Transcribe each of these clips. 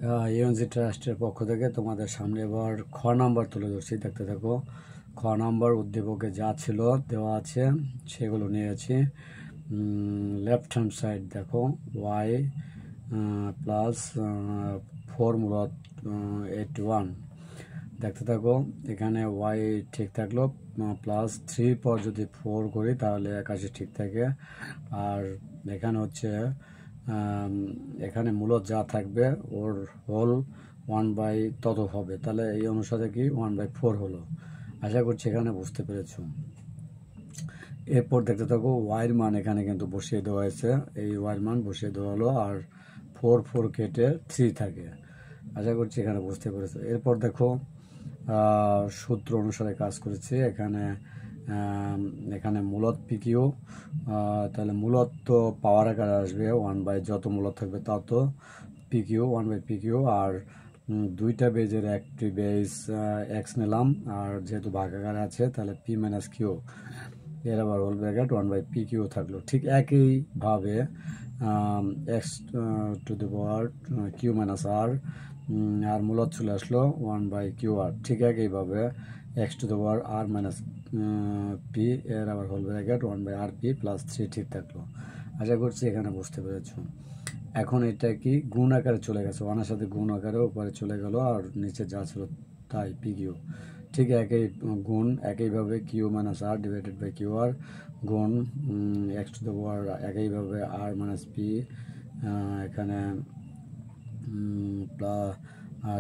ইউএনজি ট্রাস্টের পক্ষ থেকে তোমাদের সামনে এবার খ নাম্বার তুলে ধরছি। দেখতে থাকো। খ নাম্বার উদ্দীপকে যা ছিল দেওয়া আছে সেগুলো নিয়েছি। লেফট হ্যান্ড সাইড দেখো ওয়াই প্লাস 4 মূলত 81 দেখতে থাকো। এখানে ওয়াই ঠিক থাকলো, প্লাস 3 পর যদি 4 করি তাহলে 81 ঠিক থাকে। আর এখানে হচ্ছে এখানে মূলত যা থাকবে ওর হোল 1/, তত হবে, তাহলে এই অনুসারে কি 1/4 হলো। আশা করছি এখানে বুঝতে পেরেছো। এরপর দেখতে থাকো ওয়াইয়ের মান এখানে কিন্তু বসিয়ে দেওয়া হয়েছে, এই ওয়াইয়ের মান বসিয়ে দেওয়া হলো, আর 4 কেটে 3 থাকে। আশা করছি এখানে বুঝতে পেরেছো। এরপর দেখো সূত্র অনুসারে কাজ করেছি। এখানে মূলত পিকিউ, তাহলে মূলত তো পাওয়ার আকারে আসবে 1/, যত মূলত থাকবে তত পিকিউ 1/PQ। আর দুইটা বেজের একটি বেজ এক্স নিলাম, আর যেহেতু ভাগাকার আছে তাহলে পি মাইনাস কিউ, এর আবার হোল ব্র্যাকেট 1/PQ থাকলো। ঠিক একইভাবে x to the power q minus r, আর মূলত চলে আসলো 1/QR। ঠিক একইভাবে x to the power r minus p, এর আবার হোল ব্র্যাকেট 1/RP প্লাস 3 ঠিক থাকলো। আশা করছি এখানে বুঝতে পেরেছো। এখন এটা কি গুণ আকারে চলে গেছে, ওয়ানের সাথে গুণ আকারে উপরে চলে গেল, আর নিচে যা ছিল তাই পি কিউ। ঠিক একই গুণ একইভাবে q minus r divided by q r গুণ এক্স টু দ্য পাওয়ার একইভাবে আর মাইনাস পি, এখানে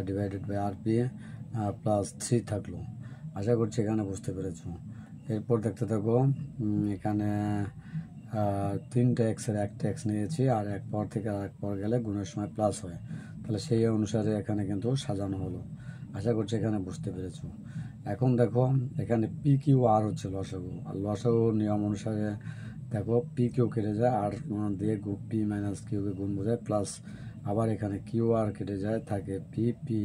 divided by r p plus 3 থাকলো। আশা করছি এখানে বুঝতে পেরেছো। এরপর দেখতে থাকো। এখানে 3টা এক্সের একটা এক্স নিয়েছি, আর এক পর থেকে আর এক পর গেলে গুণের সময় প্লাস হয়, তাহলে সেই অনুসারে এখানে কিন্তু সাজানো হলো। আশা করছি এখানে বুঝতে পেরেছো। এখন দেখো এখানে পি কিউ আর হচ্ছে লসাগু, আর লসাগু নিয়ম অনুসারে দেখো পি কিউ কেটে যায়, আর দিয়ে পি মাইনাস কিউকে গুণ বোঝায়, প্লাস আবার এখানে কিউ আর কেটে যায়, থাকে পি পি,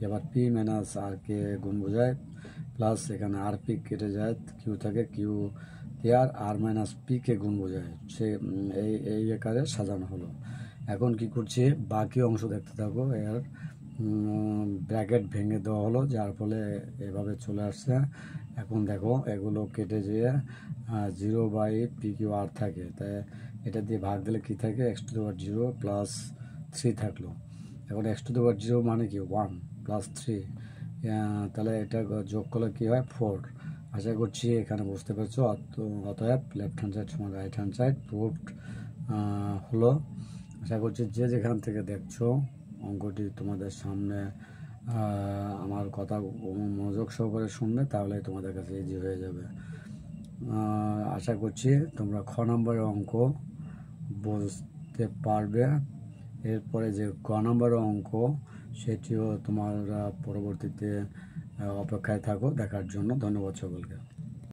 এবার পি মাইনাস আর কে গুণ বোঝায়, প্লাস এখানে আর পি কেটে যায়, কিউ থাকে কিউ আর আর মাইনাস পি কে গুণ বোঝায়, সে এই আকারে সাজানো হলো। এখন কি করছি, বাকি অংশ দেখতে থাকো। এর ব্র্যাকেট ভেঙে দেওয়া হলো, যার ফলে এভাবে চলে আসছে। এখন দেখো এগুলো কেটে যেয়ে 0/PQ আর থাকে, তাই এটা দিয়ে ভাগ দিলে কি থাকে, x to the power 0 plus 3 থাকলো। এখন এক্স টু দি পাওয়ার 0 মানে কি 1 প্লাস 3, তাহলে এটা যোগ করলে কি হয় 4। আশা করছি এখানে বুঝতে পারছো। অতএব লেফট হ্যান্ড সাইড সমান রাইট হ্যান্ড সাইড প্রুভড হলো। আশা করছি যে যেখান থেকে দেখছো অঙ্কটি তোমাদের সামনে আমার কথা মনোযোগ সহকারে শুনবে, তাহলে তোমাদের কাছে ইজি হয়ে যাবে। আশা করছি তোমরা খ নম্বরের অঙ্ক বুঝতে পারবে। এরপরে যে ক নম্বরের অঙ্ক সেটিও তোমরা পরবর্তীতে অপেক্ষায় থাকো দেখার জন্য। ধন্যবাদ সকলকে।